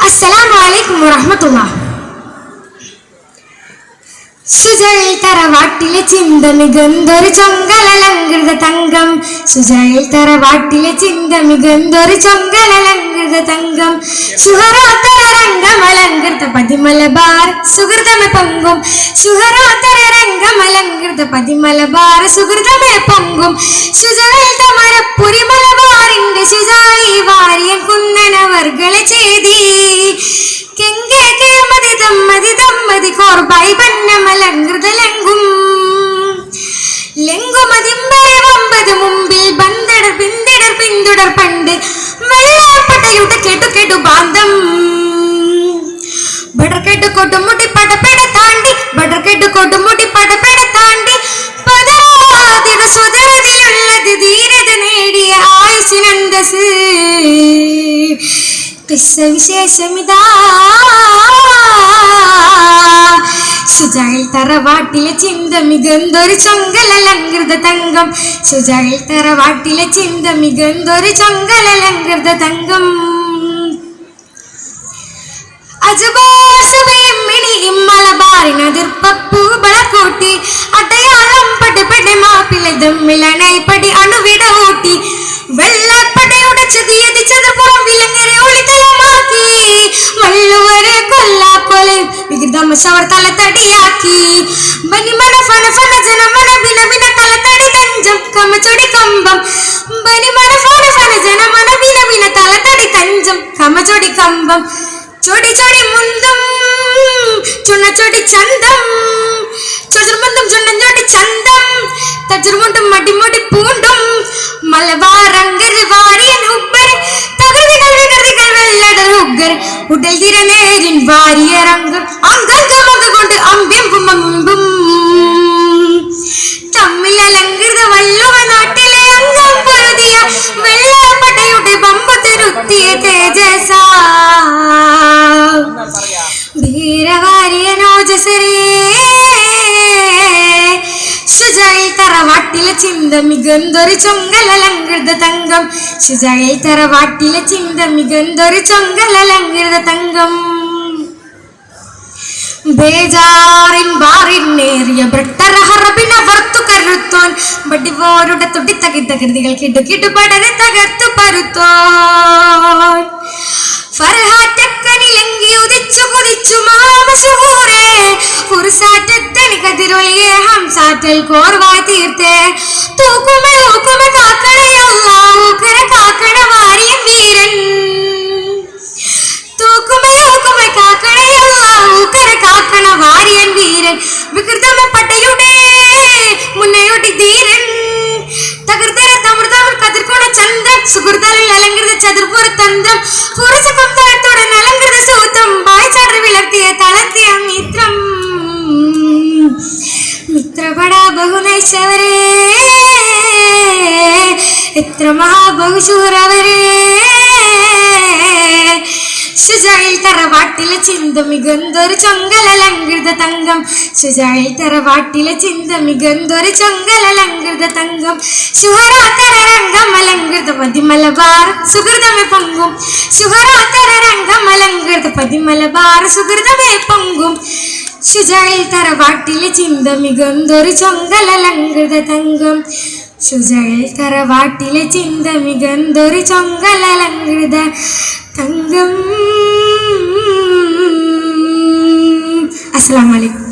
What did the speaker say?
അസ്സലാമു വറഹ്മത്തുള്ളാഹി. സുജയിൽ തറവാട്ടിലെ ചിന്ത മികന്തൊരു ചൊങ്കലലങ്കൃത തങ്കം. സുജയിൽ തറവാട്ടിലെ ചിന്ത മികന്തൊരു ചൊങ്കലലങ്കൃത തങ്കം. സുഹറാത്തരംഗമലങ്കൃത പതിമലബാർ സുഹൃതമെ പൊങ്കും. സുഹറാത്തരംഗമലങ്കൃത പതിമലബാർ സുഹൃതമെ പൊങ്കും. സുജയിൽ തമരപ്പുരി മലബാറിന്റെ സുജായി വാരിയൻ കുന്നനവർകളെ ചേതി കെങ്കേ കേമതി തമ്മതി തമ്മതി കോർബായി പന്നമലങ്കൃതലങ്കും. ലെങ്കുമതിമ്പത് മുമ്പിൽ ബന്ദടർ പിന്തിടർ പിന്തുടർ പണ്ട് വെള്ളാപ്പട്ടയുടെ കേട്ടു കേട്ടു ബാന്ധം. ബടർ കേട്ടു കൊടുമുടി പടപെട താണ്ടി ബടർ കേട്ടു കൊടുമുടി പടപെട താണ്ടി പദാതിര സ്വതരതിയുള്ളത് ധീരത നേടിയ ആയുസിനന്തസ്. വിശേഷമിതാ സുജയിൽ തറവാട്ടിലെ ചിന്ത മികന്തൊരു ചൊങ്കലലങ്കൃത തങ്കം. സുജയിൽ തറവാട്ടിലെ ചിന്ത മികന്തൊരു ചൊങ്കലലങ്കൃത തങ്കം. മലബാറിനതിർപ്പൂ ബളക്കൂട്ടി അടയാളം പടപെടെ മാപ്പിളെ ദമ്മിലണൈപ്പടി അണുവിട ഊട്ടി വെള്ളപ്പടയുടെ ചതിയതി ചതുർപ്പുറം വിലങ്ങരെ ഒളിതലമാക്കി വള്ളുവരെ കൊല്ലാക്കൊലെ വികൃതമശവർ തലത്തടിയാക്കി. ബനിമന ഫന ഫന ജനമന വിന വിന തലത്തടി തഞ്ചം കമചൊടി കമ്പം. ബനിമന ഫന ഫന ജനമന വിന വിന തലത്തടി തഞ്ചം കമചൊടി കമ്പം. ചൊടി ചൊടി മുന്തും ചുണ്ണ ചൊടി ചന്തം ചൊജുർമുന്തും ചുണ്ണഞ്ചൊടി ചന്തം തജുർമുണ്ടും മടിമുടി പൂണ്ടും മലബാറങ്കർ വാരിയൻ ഉബ്ബർ തകൃതികൾ വികൃതികൾ വെള്ളടർ ഉഗ്ഗർ ഉടൽ തിരനേരിൻ വാരിയരംഗം അംഗംഗമക കൊണ്ട് അമ്പ്യം കുമ്പും തമ്മിലലങ്കൃത വള്ളുവ നാട്ടിലെ അംഗം പൊരുതിയ വെള്ളാപ്പടയുടെ ബമ്പ തിരുത്തിയ തേജസ ധീരവാരിയനോജസരേ. സുജയിൽ തറവാട്ടിലെ ചിന്ത മികന്തൊരു ചൊങ്കലലങ്കൃത തങ്കം. സുജയിൽ തറവാട്ടിലെ ചിന്ത മികന്തൊരു ചൊങ്കലലങ്കൃത തങ്കം. ബേജാറിൻ ബാറിനേറിയ ബ്രട്ടറഹറബിനവർത്തുക കരുത്തോൻ ബടിവോരുടെ തുടി തകിതകൃതികൾ കിടുകിടു പടരെ തകർത്തു പരുത്തോൻ. ഫർഹാറ്റക്കനിലെങ്കി ഉദിച്ചു കുതിച്ചു മാമശൂരേ ഫുർസാറ്റത്തനി കതിരൊളിയെ ഹംസാറ്റൽ കോർവായി തീർത്തേ തൂക്കുമേ ഊക്കുമേ കാക്കണയല്ലാ ഊക്കര കാക്കണ വാരിയൻ വീരൻ. തൂക്കുമേ ഊക്കുമേ കാക്കണയല്ലാ ഊക്കര കാക്കണ വാരിയൻ വീരൻ. വികൃതമ പട്ടയുടെ മുന്നയോട്ടി ധീരൻ തകർത്തര തമൃതവർ കതിർക്കോണ ചന്ദ്രൻ സുഹൃതലിൽ അലങ്കൃത ചതുർപ്പുറ തന്ത്രം പുറച്ചക്കം തലത്തോടൻ അലങ്കൃത സൂത്രം വായിച്ചാടി വിളർത്തിയ തളർത്തിയ മിത്രം. മിത്രപടാ ബഹുനൈശവരേ എത്ര മഹാബഹുശൂരവരേ. സുജയിൽ തറവാട്ടിലെ ചിന്ത മികന്തൊരു ചൊങ്കലലങ്കൃത തങ്കം. സുജയിൽ തറവാട്ടിലെ ചിന്ത മികന്തൊരു ചൊങ്കലലങ്കൃത തങ്കം. സുഹറാത്തരംഗമലങ്കൃത പതിമലബാർ സുഹൃതമെ പൊങ്കും. സുഹറാത്തരംഗമലങ്കൃത പതിമലബാർ സുഹൃതമെ പൊങ്കും. സുജയിൽ തറവാട്ടിലെ ചിന്ത മികന്തൊരു ചൊങ്കലലങ്കൃത തങ്കം. സുജയിൽ തറവാട്ടിലെ ചിന്ത മികന്തൊരു ചൊങ്കലലങ്കൃത തങ്കം. അസ്സലാമു അലൈക്കും.